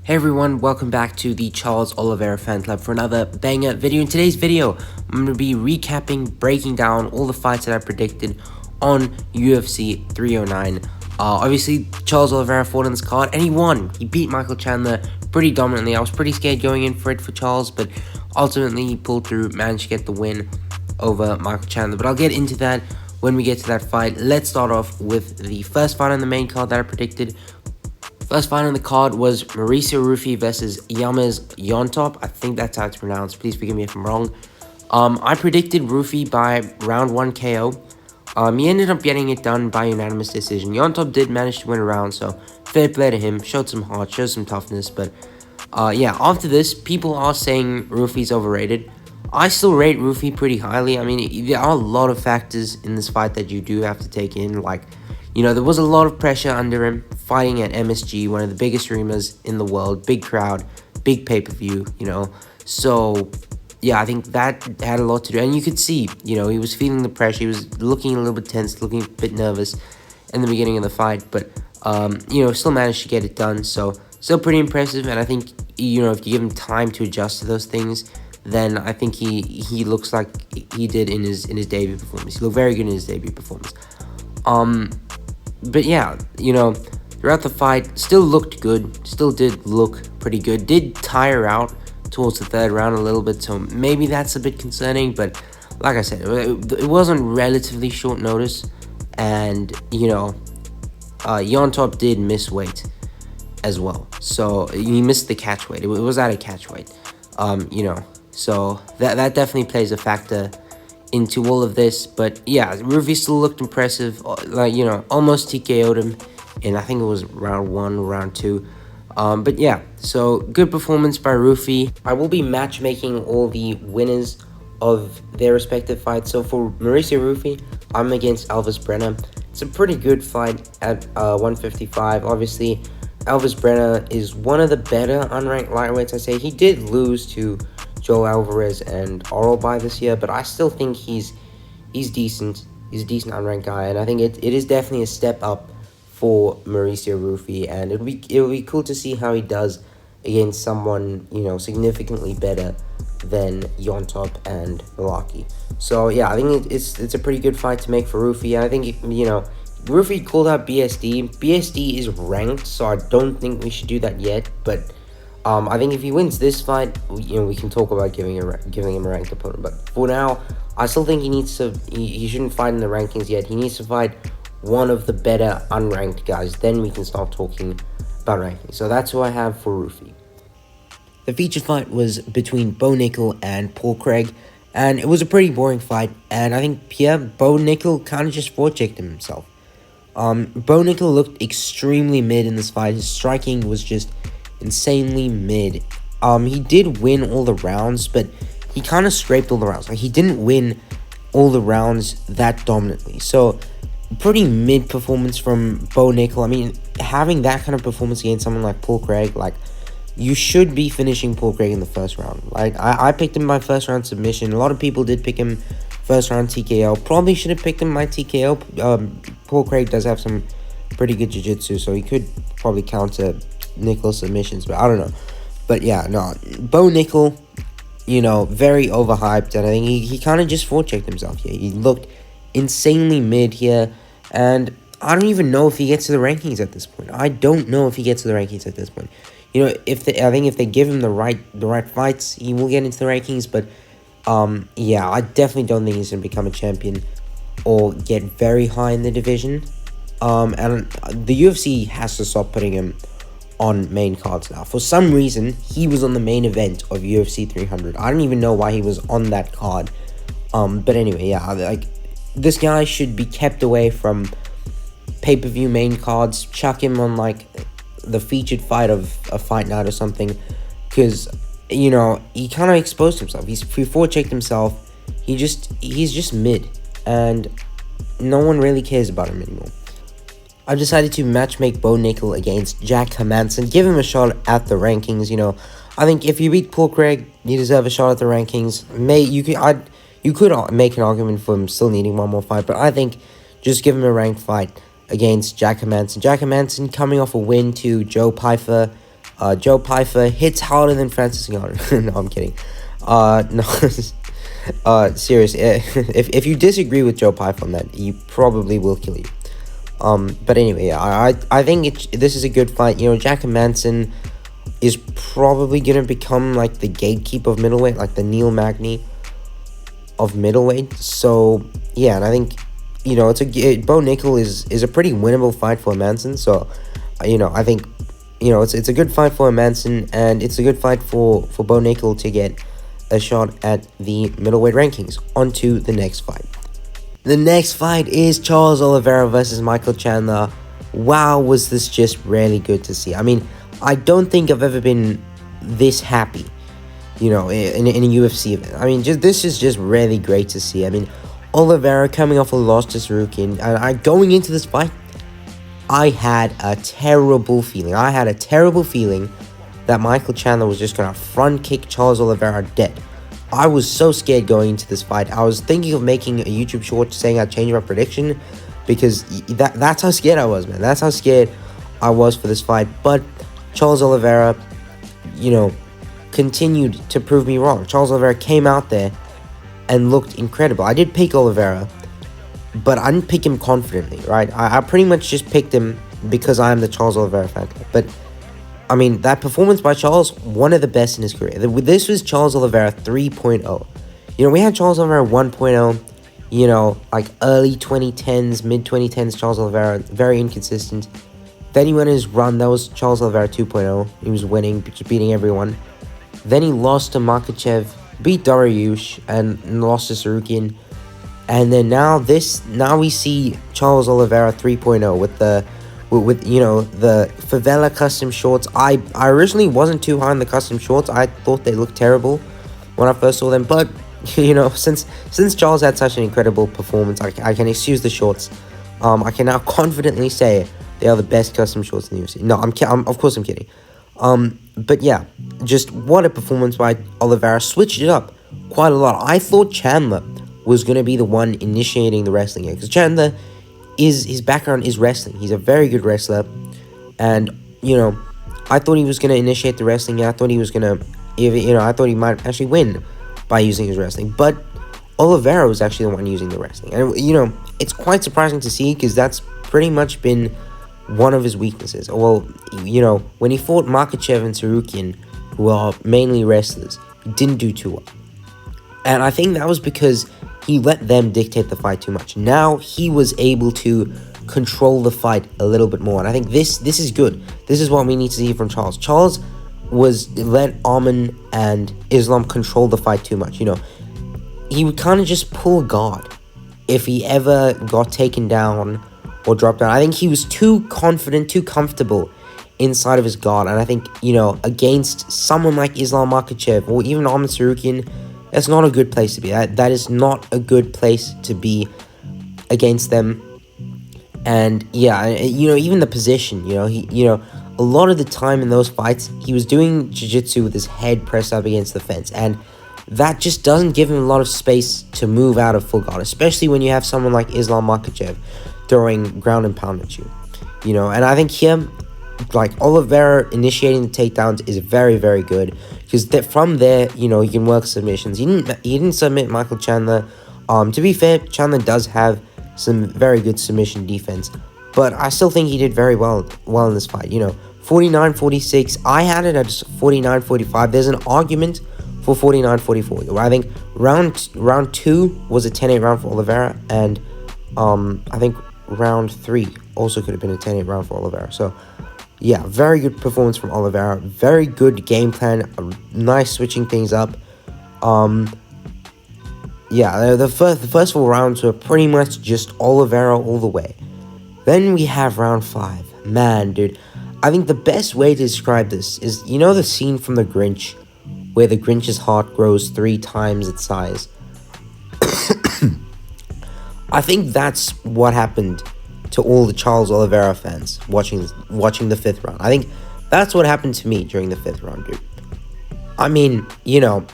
Hey everyone, welcome back to the Charles Oliveira fan club for another banger video. In today's video, I'm going to be recapping, breaking down all the fights that I predicted on UFC 309. Obviously, Charles Oliveira fought on this card and he won. He beat Michael Chandler pretty dominantly. I was pretty scared going in for Charles, but ultimately he pulled through, managed to get the win over Michael Chandler. But I'll get into that when we get to that fight. Let's start off with the first fight on the main card that I predicted. First fight on the card was Mauricio Ruffy versus Llontop. I think that's how it's pronounced. Please forgive me if I'm wrong. I predicted Ruffy by round 1 KO. He ended up getting it done by unanimous decision. Llontop did manage to win a round, so fair play to him. Showed some heart, showed some toughness. But yeah, after this, people are saying Ruffy's overrated. I still rate Ruffy pretty highly. I mean, there are a lot of factors in this fight that you do have to take in, like, you know, there was a lot of pressure under him fighting at MSG, one of the biggest arenas in the world, big crowd, big pay-per-view, you know. So, yeah, I think that had a lot to do. And you could see, you know, he was feeling the pressure. He was looking a little bit tense, looking a bit nervous in the beginning of the fight. But, you know, still managed to get it done. So, still pretty impressive. And I think, you know, if you give him time to adjust to those things, then I think he looks like he did in his debut performance. He looked very good in his debut performance. But yeah, you know, throughout the fight, still looked good, still did look pretty good, did tire out towards the third round a little bit, so maybe that's a bit concerning, but like I said, it was on relatively short notice, and, you know, Llontop did miss weight as well, so he missed the catch weight, it was at a catch weight, you know, so that definitely plays a factor into all of this. But yeah, Ruffy still looked impressive, like, you know, almost TKO'd him in, I think it was round 1 or round 2. But yeah, so good performance by Ruffy. I will be matchmaking all the winners of their respective fights. So for Mauricio Ruffy, I'm against Elvis Brenner. It's a pretty good fight at 155. Obviously, Elvis Brenner is one of the better unranked lightweights, I say. He did lose to Joe Alvarez and Oralby this year, but I still think he's decent. He's a decent unranked guy, and I think it is definitely a step up for Mauricio Ruffy, and it'll be cool to see how he does against someone, you know, significantly better than Llontop and Milwaukee. So yeah, I think it's a pretty good fight to make for Ruffy, and I think, you know, Ruffy called out BSD. BSD is ranked, so I don't think we should do that yet, but I think if he wins this fight, you know, we can talk about giving him a ranked opponent. But for now, I still think he shouldn't fight in the rankings yet. He needs to fight one of the better unranked guys. Then we can start talking about rankings. So that's who I have for Ruffy. The featured fight was between Bo Nickal and Paul Craig, and it was a pretty boring fight. And I think Bo Nickal kind of just forechecked himself. Bo Nickal looked extremely mid in this fight. His striking was just insanely mid. He did win all the rounds, but he kind of scraped all the rounds. Like, he didn't win all the rounds that dominantly. So, pretty mid performance from Bo Nickal. I mean, having that kind of performance against someone like Paul Craig, like, you should be finishing Paul Craig in the first round. Like, I picked him by first round submission. A lot of people did pick him first round TKO. Probably should have picked him by TKO. Paul Craig does have some pretty good jiu-jitsu, so he could probably counter Nickal submissions, but I don't know. But yeah, no, Bo Nickal, you know, very overhyped, and I think he kind of just forechecked himself here. He looked insanely mid here, and I don't even know if he gets to the rankings at this point. I don't know if he gets to the rankings at this point. You know, I think if they give him the right fights, he will get into the rankings. But yeah, I definitely don't think he's gonna become a champion or get very high in the division. And the UFC has to stop putting him on main cards now. For some reason, he was on the main event of UFC 300. I don't even know why he was on that card. But anyway, yeah, like, this guy should be kept away from pay-per-view main cards. Chuck him on, like, the featured fight of a fight night or something, because, you know, he kind of exposed himself. He forechecked himself. He's just mid, and no one really cares about him anymore. I decided to matchmake Bo Nickal against Jack Hermansson, give him a shot at the rankings. You know, I think if you beat Paul Craig, you deserve a shot at the rankings. You could make an argument for him still needing one more fight, but I think just give him a ranked fight against Jack Hermansson. Jack Hermansson coming off a win to Joe Pyfer Joe Pyfer hits harder than Francis Ngannou. No, I'm kidding. No, serious. If you disagree with Joe Pyfer on that, he probably will kill you. But anyway, yeah, I think this is a good fight. You know, Jack Manson is probably gonna become like the gatekeeper of middleweight, like the Neil Magny of middleweight. So yeah, and I think, you know, Bo Nickal is a pretty winnable fight for Manson. So you know, I think, you know, it's a good fight for Manson, and it's a good fight for Bo Nickal to get a shot at the middleweight rankings. On to the next fight. The next fight is Charles Oliveira versus Michael Chandler. Wow, was this just really good to see. I mean, I don't think I've ever been this happy, you know, in a UFC event. I mean, this is just really great to see. I mean, Oliveira coming off a loss to Sarukian, and going into this fight, I had a terrible feeling. That Michael Chandler was just going to front kick Charles Oliveira dead. I was so scared going into this fight. I was thinking of making a YouTube short saying I'd change my prediction, because that's how scared I was, man. That's how scared I was for this fight. But Charles Oliveira, you know, continued to prove me wrong. Charles Oliveira came out there and looked incredible. I did pick Oliveira, but I didn't pick him confidently, right? I pretty much just picked him because I am the Charles Oliveira fan. But I mean, that performance by Charles, one of the best in his career. This was Charles Oliveira 3.0. You know, we had Charles Oliveira 1.0, you know, like early 2010s, mid 2010s Charles Oliveira, very inconsistent. Then he went on his run. That was Charles Oliveira 2.0. He was winning, just beating everyone. Then he lost to Makhachev, beat Dariush, and lost to Sarukian. And then now we see Charles Oliveira 3.0 with you know, the favela custom shorts. I originally wasn't too high on the custom shorts. I thought they looked terrible when I first saw them, but you know, since Charles had such an incredible performance, I can excuse the shorts. I can now confidently say they are the best custom shorts in the UFC. No, of course I'm kidding. But yeah, just what a performance by Oliveira. Switched it up quite a lot. I thought Chandler was going to be the one initiating the wrestling here, because Chandler, his background is wrestling. He's a very good wrestler, and you know, I thought he was going to initiate the wrestling. Yeah, I thought he was going to, you know, I thought he might actually win by using his wrestling, but Oliveira was actually the one using the wrestling. And you know, it's quite surprising to see, because that's pretty much been one of his weaknesses. Well, you know, when he fought Makhachev and Sarukian, who are mainly wrestlers, he didn't do too well. And I think that was because he let them dictate the fight too much. Now he was able to control the fight a little bit more. And I think this is good. This is what we need to see from Charles. Charles let Arman and Islam control the fight too much. You know, he would kind of just pull guard if he ever got taken down or dropped down. I think he was too confident, too comfortable inside of his guard. And I think, you know, against someone like Islam Makhachev or even Arman Sarukian, that's not a good place to be. That is not a good place to be against them. And yeah, you know, even the position, you know, a lot of the time in those fights, he was doing jiu-jitsu with his head pressed up against the fence, and that just doesn't give him a lot of space to move out of full guard, especially when you have someone like Islam Makhachev throwing ground and pound at you, you know. And I think here, like, Oliveira initiating the takedowns is very, very good, because from there, you know, he can work submissions. He didn't submit Michael Chandler. To be fair, Chandler does have some very good submission defense, but I still think he did very well in this fight. You know, 49-46. I had it at 49-45. There's an argument for 49-44. I think round 2 was a 10-8 round for Oliveira, and I think round 3 also could have been a 10-8 round for Oliveira. So yeah, very good performance from Oliveira. Very good game plan. Nice switching things up. Yeah, the first 4 rounds were pretty much just Oliveira all the way. Then we have round 5. Man, dude, I think the best way to describe this is, you know, the scene from The Grinch, where the Grinch's heart grows 3 times its size. I think that's what happened to all the Charles Oliveira fans watching the 5th round. I think that's what happened to me during the 5th round, dude. I mean, you know,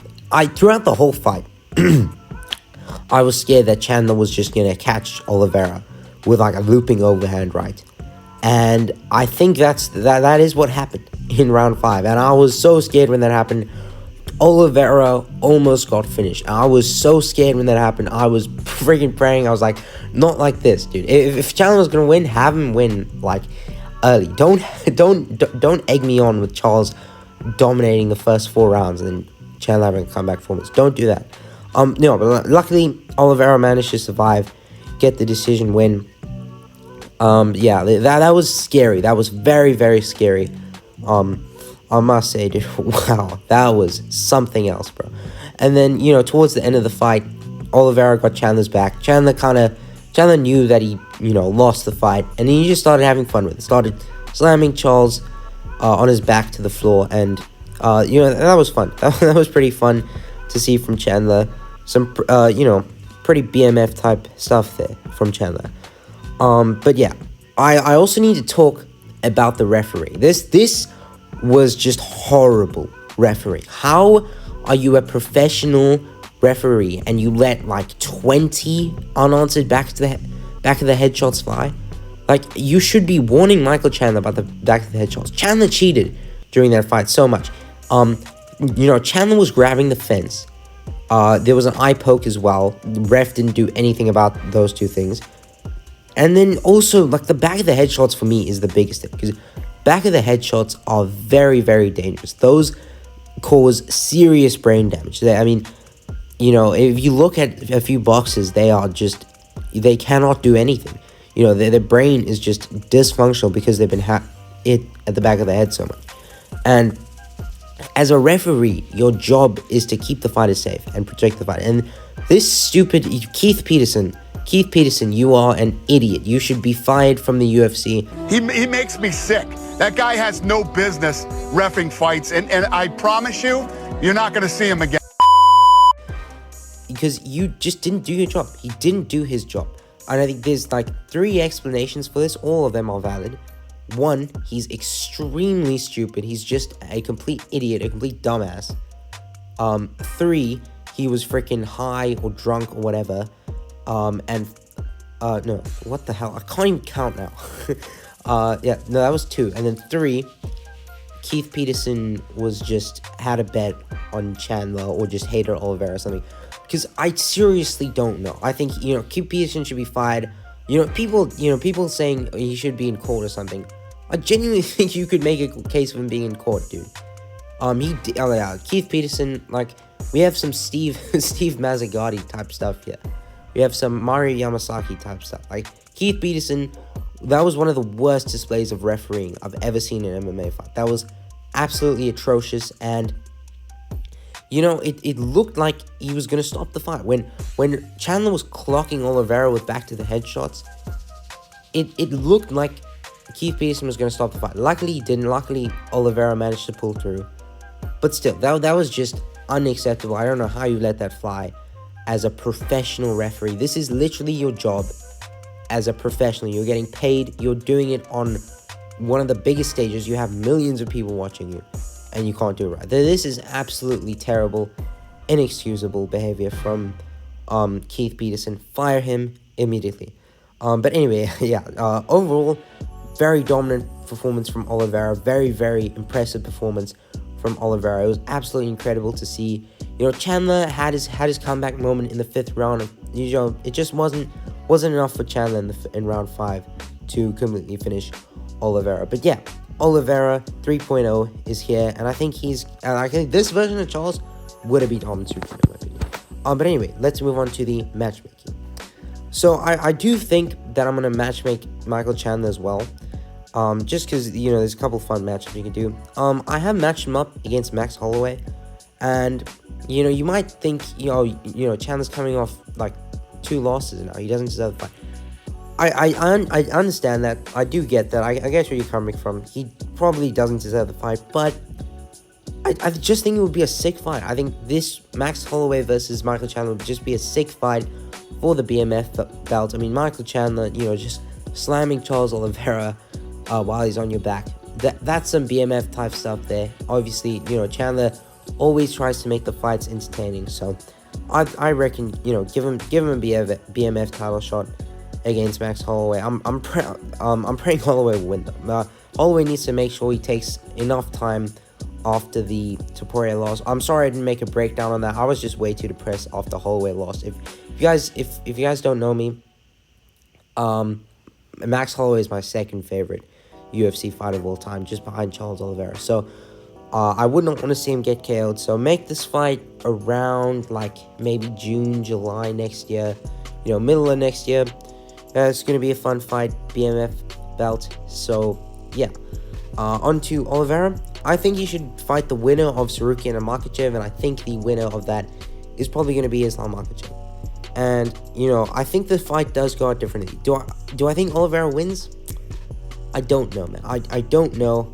throughout the whole fight, I was scared that Chandler was just gonna catch Oliveira with like a looping overhand right, And I think that is what happened in round 5. And I was so scared when that happened. Oliveira almost got finished. I was so scared when that happened. I was freaking praying. I was like, not like this, dude. If Chandler was gonna win, have him win like early. Don't egg me on with Charles dominating the first 4 rounds and then Chandler having a comeback performance. Don't do that. No, but luckily Oliveira managed to survive, get the decision win. Yeah, that was scary. That was very, very scary. I must say, dude, wow, that was something else, bro. And then, towards the end of the fight, Oliveira got Chandler's back. Chandler knew that he, lost the fight, and he just started having fun with it. Started slamming Charles on his back to the floor, and, that was fun. That was pretty fun to see from Chandler. Some, pretty BMF type stuff there from Chandler. But yeah, I also need to talk about the referee. This was just horrible refereeing. How are you a professional referee and you let like 20 unanswered back of the headshots fly? Like, you should be warning Michael Chandler about the back of the headshots. Chandler cheated during that fight so much. Chandler was grabbing the fence. There was an eye poke as well. The ref didn't do anything about those two things. And then also, like, the back of the headshots for me is the biggest thing, because back of the headshots are very, very dangerous. Those cause serious brain damage. If you look at a few boxers, they cannot do anything. Their brain is just dysfunctional because they've been hit at the back of the head so much. And as a referee, your job is to keep the fighter safe and protect the fighter. And this stupid Keith Peterson, you are an idiot. You should be fired from the UFC. He makes me sick. That guy has no business reffing fights, and I promise you, you're not going to see him again. Because you just didn't do your job. He didn't do his job. And I think there's like 3 explanations for this. All of them are valid. 1, he's extremely stupid. He's just a complete idiot, a complete dumbass. 3, he was freaking high or drunk or whatever. No, what the hell? I can't even count now. Yeah, no, that was 2. And then 3, Keith Peterson had a bet on Chandler or just hated Oliveira or something. Because I seriously don't know. I think, Keith Peterson should be fired. People saying he should be in court or something. I genuinely think you could make a case of him being in court, dude. Keith Peterson, like, we have some Steve Mazzagatti type stuff here. We have some Mario Yamasaki type stuff. Like, Keith Peterson, that was one of the worst displays of refereeing I've ever seen in an MMA fight. That was absolutely atrocious, and, it looked like he was going to stop the fight. When Chandler was clocking Oliveira with back to the head shots, it looked like Keith Peterson was going to stop the fight. Luckily, he didn't. Luckily, Oliveira managed to pull through. But still, that was just unacceptable. I don't know how you let that fly as a professional referee. This is literally your job as a professional. You're getting paid. You're doing it on one of the biggest stages. You have millions of people watching you, and you can't do it right. This is absolutely terrible, inexcusable behavior from Keith Peterson. Fire him immediately. But anyway, yeah, overall, very dominant performance from Oliveira. Very, very impressive performance from Oliveira. It was absolutely incredible to see. Chandler had his comeback moment in the 5th round. It just wasn't enough for Chandler in round 5 to completely finish Oliveira. But yeah, Oliveira 3.0 is here, and I think this version of Charles would have beat Miocic in my opinion. But anyway, let's move on to the matchmaking. So I do think that I'm gonna matchmake Michael Chandler as well. Just because there's a couple fun matches you can do. I have matched him up against Max Holloway, and you might think Chandler's coming off like 2 losses now. He doesn't deserve the fight. I understand that. I do get that. I get where you're coming from. He probably doesn't deserve the fight, but I just think it would be a sick fight. I think this Max Holloway versus Michael Chandler would just be a sick fight for the BMF belt. I mean, Michael Chandler, just slamming Charles Oliveira while he's on your back. That's some BMF type stuff there. Obviously, Chandler always tries to make the fights entertaining. So I reckon, give him a BMF title shot against Max Holloway. I'm praying Holloway will win though. Holloway needs to make sure he takes enough time after the Topuria loss. I'm sorry I didn't make a breakdown on that. I was just way too depressed after Holloway lost. If you guys don't know me, Max Holloway is my second favorite UFC fighter of all time, just behind Charles Oliveira. So I would not want to see him get KO'd. So make this fight around like maybe June, July next year. Middle of next year. It's going to be a fun fight, BMF belt. So yeah, on to Oliveira. I think he should fight the winner of Sarukian and Makhachev, and I think the winner of that is probably going to be Islam Makhachev. And I think the fight does go out differently. Do I think Oliveira wins? I don't know, man. I don't know.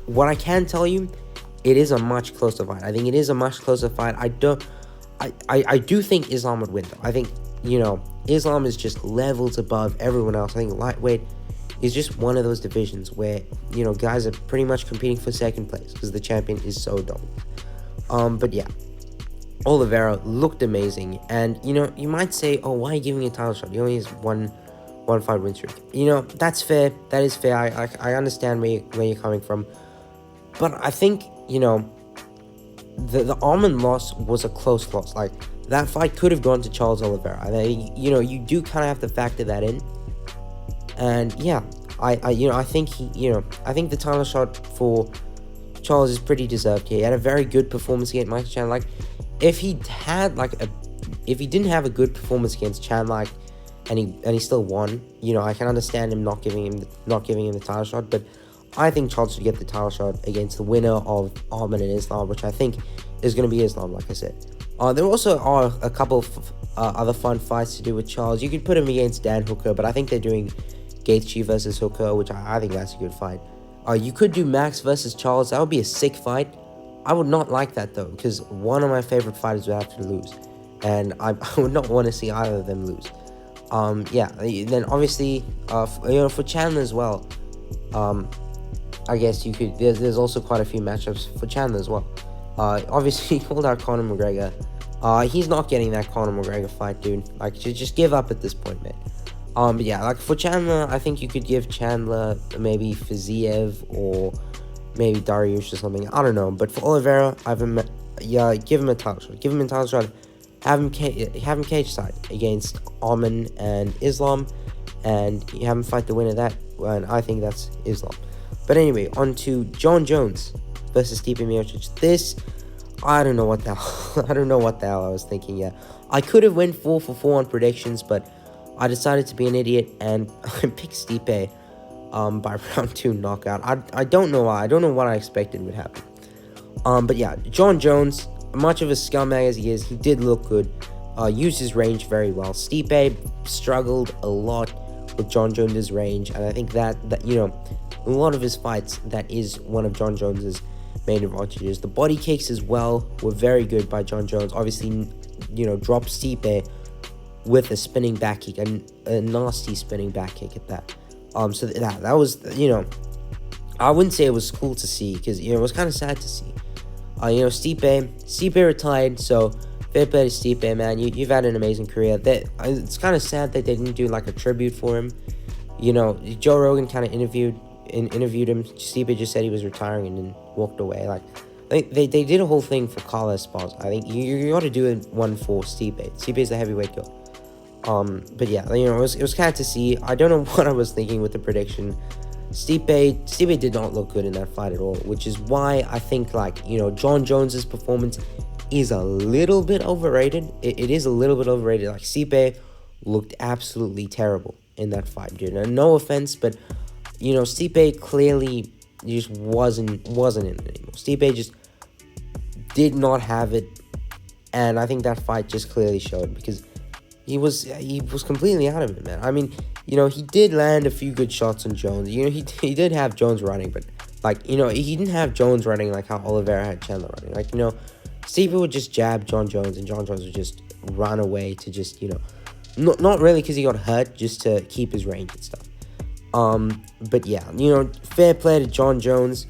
What I can tell you, it is a much closer fight. I think it is a much closer fight. I do think Islam would win though. I think Islam is just levels above everyone else. I think lightweight is just one of those divisions where guys are pretty much competing for second place because the champion is so dominant. But yeah, Oliveira looked amazing, and you might say, oh, why are you giving a title shot? He only has one fight win streak. That's fair. That is fair. I understand where you're coming from, but I think the Arman loss was a close loss. Like, that fight could have gone to Charles Oliveira. I think you do kind of have to factor that in. And yeah, I think I think the title shot for Charles is pretty deserved here. He had a very good performance against Michael Chandler. Like, if he didn't have a good performance against Chandler, and he still won, I can understand him not giving him the title shot. But I think Charles should get the title shot against the winner of Arman and Islam, which I think is going to be Islam, like I said. There also are a couple of other fun fights to do with Charles. You could put him against Dan Hooker, but I think they're doing Gaethje versus Hooker, which I think that's a good fight. You could do Max versus Charles. That would be a sick fight. I would not like that though, because one of my favorite fighters would have to lose, and I would not want to see either of them lose. Yeah. Then obviously, for Chandler as well. I guess you could. There's also quite a few matchups for Chandler as well. Obviously, he called out Conor McGregor. He's not getting that Conor McGregor fight, dude. Like, just give up at this point, man. But yeah, like for Chandler, I think you could give Chandler maybe Fiziev or maybe Dariush or something. I don't know. But for Oliveira, give him a title shot. Give him a title shot. Have him cage side against Arman and Islam, and you have him fight the winner of that. And I think that's Islam. But anyway, on to Jon Jones versus Stipe Miocic. This, I don't know what the hell, I was thinking. Yeah, I could have went 4 for 4 on predictions, but I decided to be an idiot and I picked Stipe by round 2 knockout. I don't know why. I don't know what I expected would happen. But yeah, Jon Jones, much of a scumbag as he is, he did look good. Used his range very well. Stipe struggled a lot with Jon Jones' range, and I think that a lot of his fights, that is one of Jon Jones' main advantages. The body kicks as well were very good by Jon Jones. Obviously, dropped Stipe with a spinning back kick, a nasty spinning back kick at that. So that was, I wouldn't say it was cool to see, because, it was kind of sad to see. Stipe retired, so fair play to Stipe, man. You've had an amazing career. It's kind of sad that they didn't do, like, a tribute for him. Joe Rogan kind of interviewed him. Stipe just said he was retiring and then walked away. Like, they did a whole thing for Carlos Esparza. I think you got to do one for Stipe. Stipe is the heavyweight goat. But yeah, it was kind of to see. I don't know what I was thinking with the prediction. Stipe did not look good in that fight at all, which is why I think, Jon Jones's performance is a little bit overrated. It is a little bit overrated. Like, Stipe looked absolutely terrible in that fight, dude. And no offense, but Stipe clearly just wasn't in it anymore. Stipe just did not have it, and I think that fight just clearly showed, because he was completely out of it, man. I mean, he did land a few good shots on Jones. He did have Jones running, but he didn't have Jones running like how Oliveira had Chandler running. Stipe would just jab Jon Jones, and Jon Jones would just run away to just, not really because he got hurt, just to keep his range and stuff. But yeah, fair play to Jon Jones.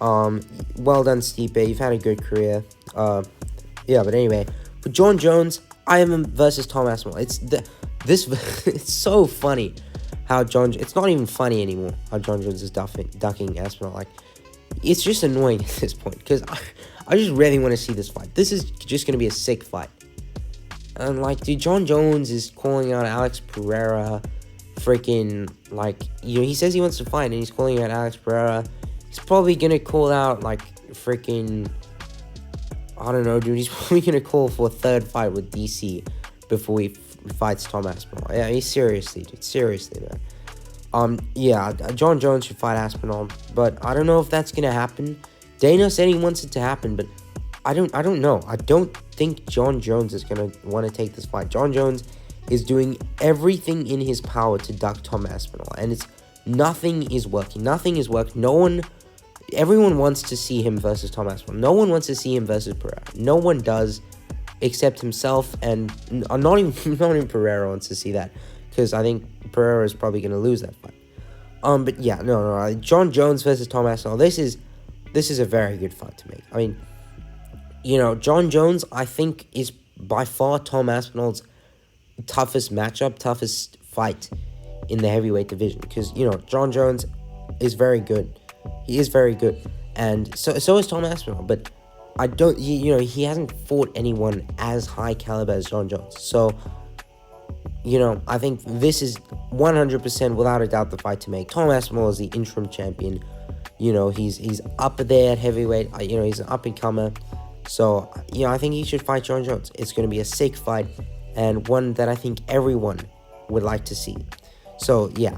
Well done, Stipe. You've had a good career. Yeah, but anyway, for Jon Jones, I am versus Tom Aspinall. It's so funny how it's not even funny anymore how John Jones is ducking Aspinall. Like, it's just annoying at this point, because I just really want to see this fight. This is just going to be a sick fight. And, like, dude, John Jones is calling out Alex Pereira, freaking, like, he says he wants to fight, and he's calling out Alex Pereira. He's probably going to call out, like, freaking, I don't know, dude, he's probably going to call for a third fight with DC before he fights Tom Aspinall. Yeah, he's seriously, dude, seriously, man. Yeah, John Jones should fight Aspinall, but I don't know if that's going to happen. Dana said he wants it to happen, but I don't know. I don't think John Jones is going to want to take this fight. John Jones is doing everything in his power to duck Tom Aspinall, and nothing is working. Nothing is working. Everyone wants to see him versus Tom Aspinall. No one wants to see him versus Pereira. No one does, except himself, and not even Pereira wants to see that, because I think Pereira is probably going to lose that fight. But yeah, no. John Jones versus Tom Aspinall. This is a very good fight to make. I mean, John Jones, I think, is by far Tom Aspinall's toughest matchup, toughest fight in the heavyweight division, because, John Jones is very good. He is very good, and so is Tom Aspinall, but he hasn't fought anyone as high caliber as John Jones. So, I think this is 100% without a doubt the fight to make. Tom Aspinall is the interim champion. He's up there at heavyweight. He's an up-and-comer. So, I think he should fight John Jones. It's going to be a sick fight, and one that I think everyone would like to see. So, yeah.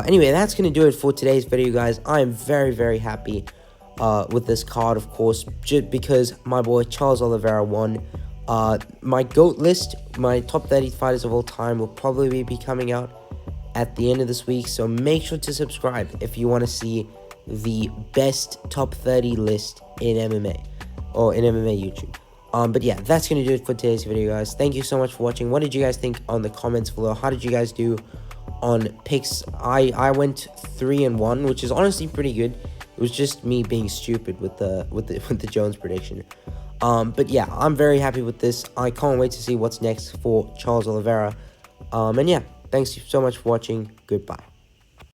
Anyway, that's going to do it for today's video, guys. I am very, very happy with this card, of course, just because my boy Charles Oliveira won. My GOAT list, my top 30 fighters of all time, will probably be coming out at the end of this week, so make sure to subscribe if you want to see the best top 30 list in MMA, or in MMA YouTube. But yeah, that's going to do it for today's video, guys. Thank you so much for watching. What did you guys think on the comments below? How did you guys do on picks? I went 3-1, which is honestly pretty good. It was just me being stupid with the Jones prediction. But yeah, I'm very happy with this. I can't wait to see what's next for Charles Oliveira. And yeah, thanks so much for watching. Goodbye.